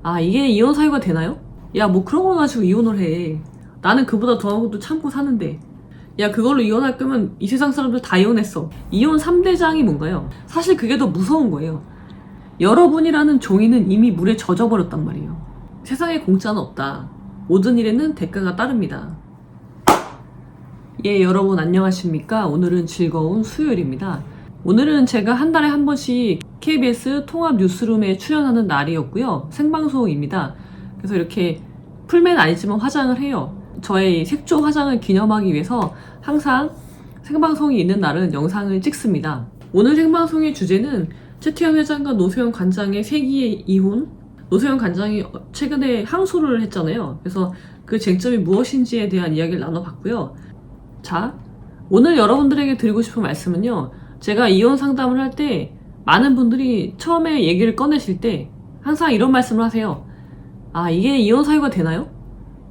아, 이게 이혼 사유가 되나요? 야, 뭐 그런 걸 가지고 이혼을 해. 나는 그보다 더한 것도 참고 사는데. 야, 그걸로 이혼할 거면 이 세상 사람들 다 이혼했어. 이혼 3대장이 뭔가요? 사실 그게 더 무서운 거예요. 여러분이라는 종이는 이미 물에 젖어버렸단 말이에요. 세상에 공짜는 없다. 모든 일에는 대가가 따릅니다. 예, 여러분 안녕하십니까? 오늘은 즐거운 수요일입니다. 오늘은 제가 한 달에 한 번씩 KBS 통합 뉴스룸에 출연하는 날이었고요. 생방송입니다. 그래서 이렇게 풀맨 아니지만 화장을 해요. 저의 색조 화장을 기념하기 위해서 항상 생방송이 있는 날은 영상을 찍습니다. 오늘 생방송의 주제는 최태원 회장과 노소연 관장의 세기의 이혼. 노소연 관장이 최근에 항소를 했잖아요. 그래서 그 쟁점이 무엇인지에 대한 이야기를 나눠봤고요. 자, 오늘 여러분들에게 드리고 싶은 말씀은요. 제가 이혼 상담을 할 때 많은 분들이 처음에 얘기를 꺼내실 때 항상 이런 말씀을 하세요. 아, 이게 이혼 사유가 되나요?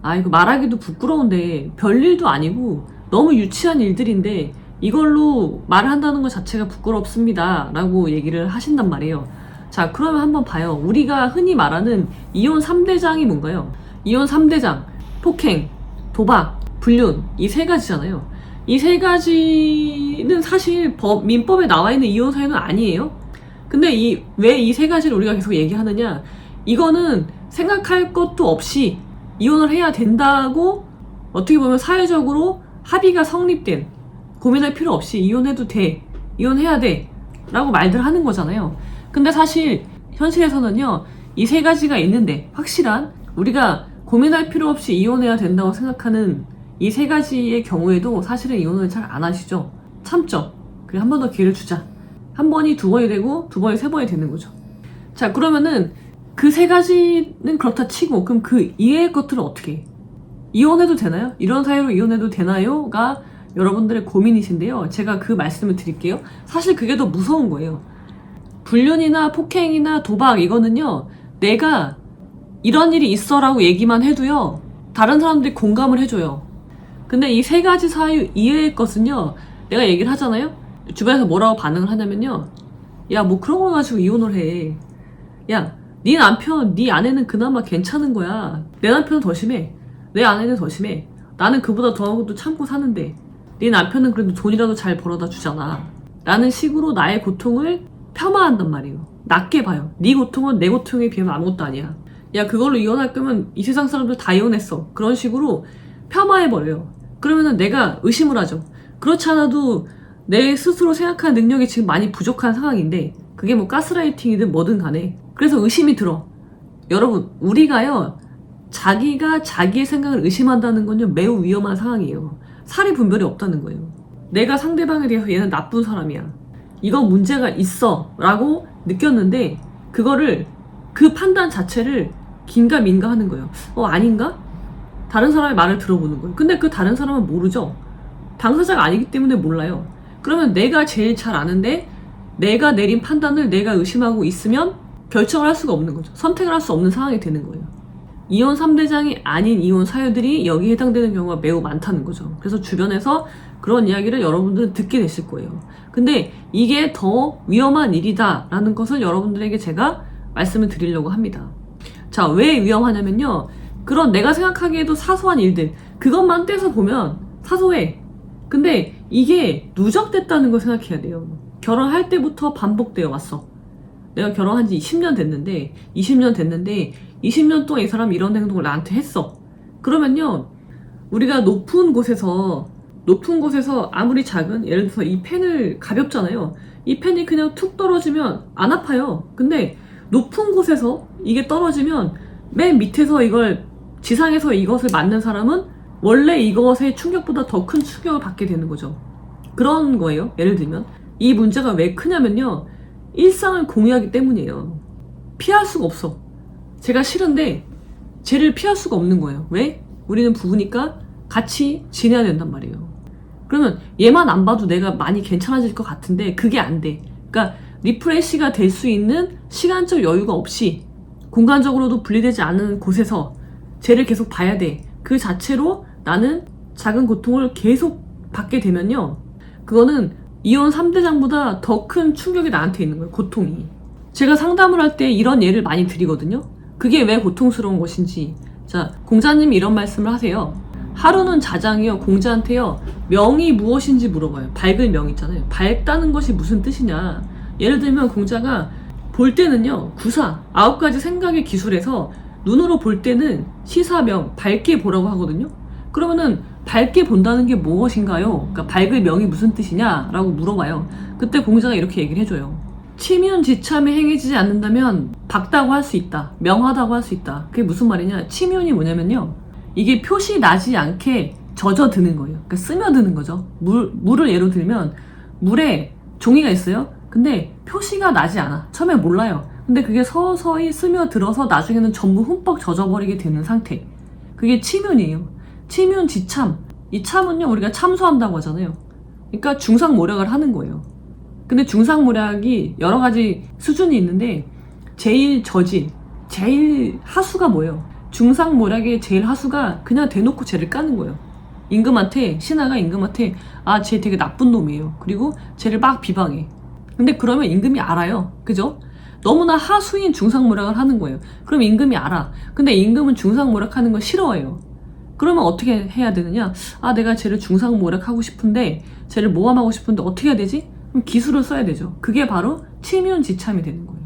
아, 이거 말하기도 부끄러운데 별일도 아니고 너무 유치한 일들인데 이걸로 말을 한다는 것 자체가 부끄럽습니다 라고 얘기를 하신단 말이에요. 자, 그러면 한번 봐요. 우리가 흔히 말하는 이혼 3대장이 뭔가요? 이혼 3대장, 폭행, 도박, 불륜, 이 세 가지잖아요. 이 세 가지는 사실 민법에 나와 있는 이혼 사유는 아니에요. 근데 왜 이 세 가지를 우리가 계속 얘기하느냐? 이거는 생각할 것도 없이 이혼을 해야 된다고 어떻게 보면 사회적으로 합의가 성립된, 고민할 필요 없이 이혼해도 돼, 이혼해야 돼 라고 말들 하는 거잖아요. 근데 사실 현실에서는요, 이 세 가지가 있는데 확실한 우리가 고민할 필요 없이 이혼해야 된다고 생각하는 이 세 가지의 경우에도 사실은 이혼을 잘 안 하시죠. 참죠. 그래, 한 번 더 기회를 주자. 한 번이 두 번이 되고 두 번이 세 번이 되는 거죠. 자, 그러면은 그 세 가지는 그렇다 치고 그럼 그 이외의 것들은 어떻게 해? 이혼해도 되나요? 이런 사유로 이혼해도 되나요? 가 여러분들의 고민이신데요. 제가 그 말씀을 드릴게요. 사실 그게 더 무서운 거예요. 불륜이나 폭행이나 도박 이거는요, 내가 이런 일이 있어라고 얘기만 해도요, 다른 사람들이 공감을 해줘요. 근데 이 세 가지 사유 이외의 것은요, 내가 얘기를 하잖아요? 주변에서 뭐라고 반응을 하냐면요, 야, 뭐 그런 걸 가지고 이혼을 해. 야, 네 남편, 네 아내는 그나마 괜찮은 거야. 내 남편은 더 심해. 내 아내는 더 심해. 나는 그보다 더한 것도 참고 사는데 네 남편은 그래도 돈이라도 잘 벌어다 주잖아 라는 식으로 나의 고통을 폄하한단 말이에요. 낮게 봐요. 네 고통은 내 고통에 비하면 아무것도 아니야. 야, 그걸로 이혼할 거면 이 세상 사람들 다 이혼했어. 그런 식으로 폄하해버려요. 그러면은 내가 의심을 하죠. 그렇지 않아도 내 스스로 생각하는 능력이 지금 많이 부족한 상황인데, 그게 뭐 가스라이팅이든 뭐든 간에 그래서 의심이 들어. 여러분, 우리가요, 자기가 자기의 생각을 의심한다는 건요, 매우 위험한 상황이에요. 사리 분별이 없다는 거예요. 내가 상대방에 대해서 얘는 나쁜 사람이야, 이건 문제가 있어 라고 느꼈는데 그거를, 그 판단 자체를 긴가민가 하는 거예요. 아닌가? 다른 사람의 말을 들어보는 거예요. 근데 그 다른 사람은 모르죠. 당사자가 아니기 때문에 몰라요. 그러면 내가 제일 잘 아는데 내가 내린 판단을 내가 의심하고 있으면 결정을 할 수가 없는 거죠. 선택을 할 수 없는 상황이 되는 거예요. 이혼 3대장이 아닌 이혼 사유들이 여기에 해당되는 경우가 매우 많다는 거죠. 그래서 주변에서 그런 이야기를 여러분들은 듣게 되실 거예요. 근데 이게 더 위험한 일이다 라는 것을 여러분들에게 제가 말씀을 드리려고 합니다. 자, 왜 위험하냐면요, 그런 내가 생각하기에도 사소한 일들, 그것만 떼서 보면 사소해. 근데 이게 누적됐다는 걸 생각해야 돼요. 결혼할 때부터 반복되어 왔어. 내가 결혼한 지 20년 됐는데 20년 동안 이 사람이 이런 행동을 나한테 했어. 그러면요, 우리가 높은 곳에서 아무리 작은, 예를 들어서 이 펜을, 가볍잖아요. 이 펜이 그냥 툭 떨어지면 안 아파요. 근데 높은 곳에서 이게 떨어지면 맨 밑에서 지상에서 이것을 맞는 사람은 원래 이것의 충격보다 더 큰 충격을 받게 되는 거죠. 그런 거예요. 예를 들면 이 문제가 왜 크냐면요, 일상을 공유하기 때문이에요. 피할 수가 없어. 제가 싫은데 쟤를 피할 수가 없는 거예요. 왜? 우리는 부부니까 같이 지내야 된단 말이에요. 그러면 얘만 안 봐도 내가 많이 괜찮아질 것 같은데 그게 안 돼. 그러니까 리프레시가 될 수 있는 시간적 여유가 없이, 공간적으로도 분리되지 않은 곳에서 쟤를 계속 봐야 돼. 그 자체로 나는 작은 고통을 계속 받게 되면요, 그거는 이혼 3대장보다 더 큰 충격이 나한테 있는 거예요. 고통이. 제가 상담을 할 때 이런 예를 많이 드리거든요. 그게 왜 고통스러운 것인지. 자, 공자님이 이런 말씀을 하세요. 하루는 자장이요 공자한테요 명이 무엇인지 물어봐요. 밝을 명 있잖아요. 밝다는 것이 무슨 뜻이냐. 예를 들면 공자가 볼 때는요 구사 9가지 생각의 기술에서 눈으로 볼 때는 시사명 밝게 보라고 하거든요. 그러면은 밝게 본다는 게 무엇인가요? 그러니까 밝을 명이 무슨 뜻이냐 라고 물어봐요. 그때 공자가 이렇게 얘기를 해줘요. 치윤지참이 행해지지 않는다면 밝다고 할 수 있다, 명하다고 할 수 있다. 그게 무슨 말이냐. 치윤이 뭐냐면요 이게 표시 나지 않게 젖어드는 거예요. 그러니까 스며드는 거죠. 물을 예로 들면 물에 종이가 있어요. 근데 표시가 나지 않아. 처음에 몰라요. 근데 그게 서서히 스며들어서 나중에는 전부 흠뻑 젖어버리게 되는 상태. 그게 치윤이에요. 치윤지참. 이 참은요 우리가 참소한다고 하잖아요. 그러니까 중상모략을 하는 거예요. 근데 중상모략이 여러 가지 수준이 있는데 제일 저질, 제일 하수가 뭐예요? 중상모략의 제일 하수가 그냥 대놓고 쟤를 까는 거예요. 임금한테, 신하가 임금한테 아, 쟤 되게 나쁜 놈이에요. 그리고 쟤를 막 비방해. 근데 그러면 임금이 알아요. 그죠? 너무나 하수인 중상모략을 하는 거예요. 그럼 임금이 알아. 근데 임금은 중상모략하는 걸 싫어해요. 그러면 어떻게 해야 되느냐? 아, 내가 쟤를 중상모략하고 싶은데, 쟤를 모함하고 싶은데 어떻게 해야 되지? 그럼 기술을 써야 되죠. 그게 바로 치윤지참이 되는 거예요.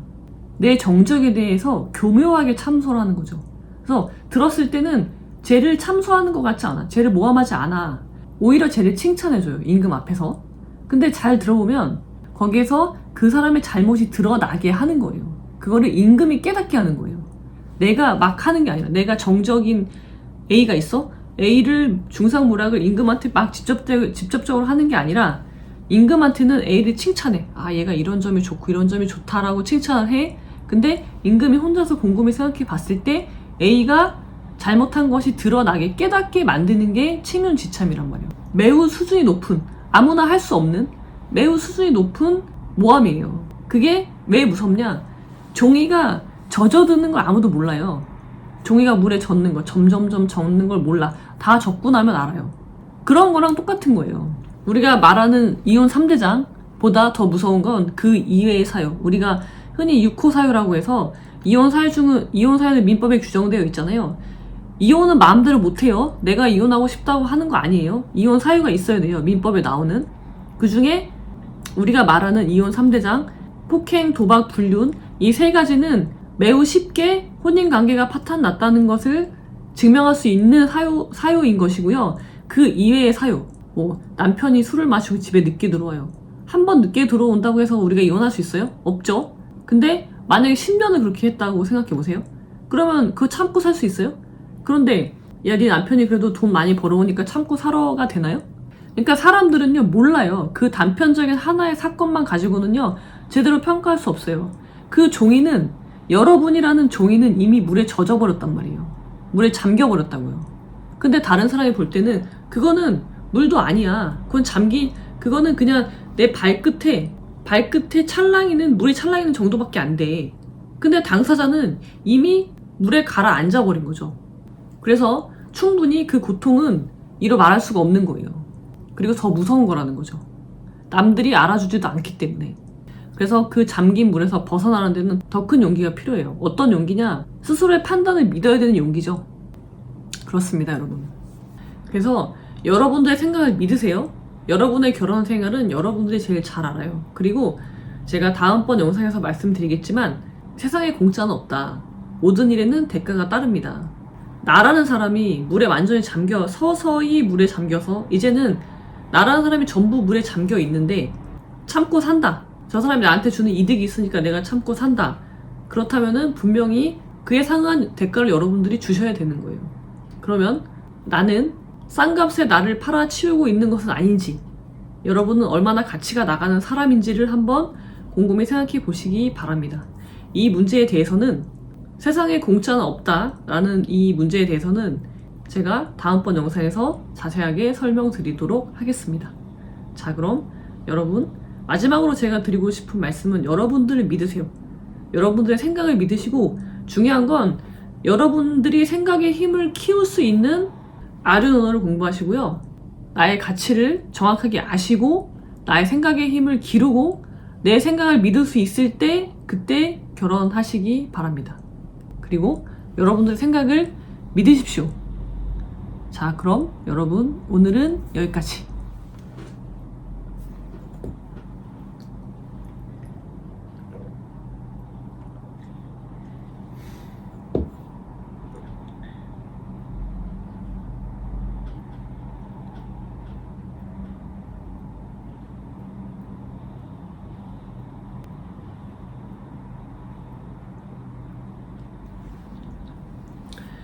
내 정적에 대해서 교묘하게 참소를 하는 거죠. 그래서 들었을 때는 쟤를 참소하는 것 같지 않아. 쟤를 모함하지 않아. 오히려 쟤를 칭찬해줘요. 임금 앞에서. 근데 잘 들어보면 거기에서 그 사람의 잘못이 드러나게 하는 거예요. 그거를 임금이 깨닫게 하는 거예요. 내가 막 하는 게 아니라 내가 정적인 A가 있어? A를 중상모략을 임금한테 막 직접적으로 하는 게 아니라 임금한테는 A를 칭찬해. 아, 얘가 이런 점이 좋고 이런 점이 좋다라고 칭찬을 해. 근데 임금이 혼자서 곰곰이 생각해 봤을 때 A가 잘못한 것이 드러나게 깨닫게 만드는 게 치윤지참이란 말이에요. 매우 수준이 높은, 아무나 할 수 없는 매우 수준이 높은 모함이에요. 그게 왜 무섭냐? 종이가 젖어드는 걸 아무도 몰라요. 종이가 물에 젖는 거, 점점점 젖는 걸 몰라. 다 젖고 나면 알아요. 그런 거랑 똑같은 거예요. 우리가 말하는 이혼 3대장보다 더 무서운 건 그 이외의 사유. 우리가 흔히 6호 사유라고 해서 이혼 사유는 민법에 규정되어 있잖아요. 이혼은 마음대로 못해요. 내가 이혼하고 싶다고 하는 거 아니에요. 이혼 사유가 있어야 돼요. 민법에 나오는. 그 중에 우리가 말하는 이혼 3대장, 폭행, 도박, 불륜 이 3가지는 매우 쉽게 혼인관계가 파탄났다는 것을 증명할 수 있는 사유인 것이고요. 그 이외의 사유, 뭐 남편이 술을 마시고 집에 늦게 들어와요. 한 번 늦게 들어온다고 해서 우리가 이혼할 수 있어요? 없죠. 근데 만약에 10년을 그렇게 했다고 생각해보세요. 그러면 그거 참고 살 수 있어요? 그런데 야, 네 남편이 그래도 돈 많이 벌어오니까 참고 살아가 되나요? 그러니까 사람들은요 몰라요. 그 단편적인 하나의 사건만 가지고는요 제대로 평가할 수 없어요. 그 종이는, 여러분이라는 종이는 이미 물에 젖어버렸단 말이에요. 물에 잠겨버렸다고요. 근데 다른 사람이 볼 때는 그거는 물도 아니야. 그거는 그냥 내 발끝에 찰랑이는, 물이 찰랑이는 정도밖에 안 돼. 근데 당사자는 이미 물에 가라앉아 버린 거죠. 그래서 충분히 그 고통은 이루 말할 수가 없는 거예요. 그리고 더 무서운 거라는 거죠. 남들이 알아주지도 않기 때문에. 그래서 그 잠긴 물에서 벗어나는 데는 더 큰 용기가 필요해요. 어떤 용기냐? 스스로의 판단을 믿어야 되는 용기죠. 그렇습니다, 여러분. 그래서 여러분들의 생각을 믿으세요. 여러분의 결혼 생활은 여러분들이 제일 잘 알아요. 그리고 제가 다음번 영상에서 말씀드리겠지만 세상에 공짜는 없다. 모든 일에는 대가가 따릅니다. 나라는 사람이 물에 완전히 서서히 물에 잠겨서 이제는 나라는 사람이 전부 물에 잠겨 있는데 참고 산다. 저 사람이 나한테 주는 이득이 있으니까 내가 참고 산다. 그렇다면은 분명히 그에 상한 대가를 여러분들이 주셔야 되는 거예요. 그러면 나는 싼 값에 나를 팔아치우고 있는 것은 아닌지, 여러분은 얼마나 가치가 나가는 사람인지를 한번 곰곰이 생각해 보시기 바랍니다. 이 문제에 대해서는, 세상에 공짜는 없다라는 이 문제에 대해서는 제가 다음번 영상에서 자세하게 설명드리도록 하겠습니다. 자, 그럼 여러분, 마지막으로 제가 드리고 싶은 말씀은 여러분들을 믿으세요. 여러분들의 생각을 믿으시고, 중요한 건 여러분들이 생각의 힘을 키울 수 있는 아른 언어를 공부하시고요. 나의 가치를 정확하게 아시고 나의 생각의 힘을 기르고 내 생각을 믿을 수 있을 때 그때 결혼하시기 바랍니다. 그리고 여러분들의 생각을 믿으십시오. 자, 그럼 여러분 오늘은 여기까지.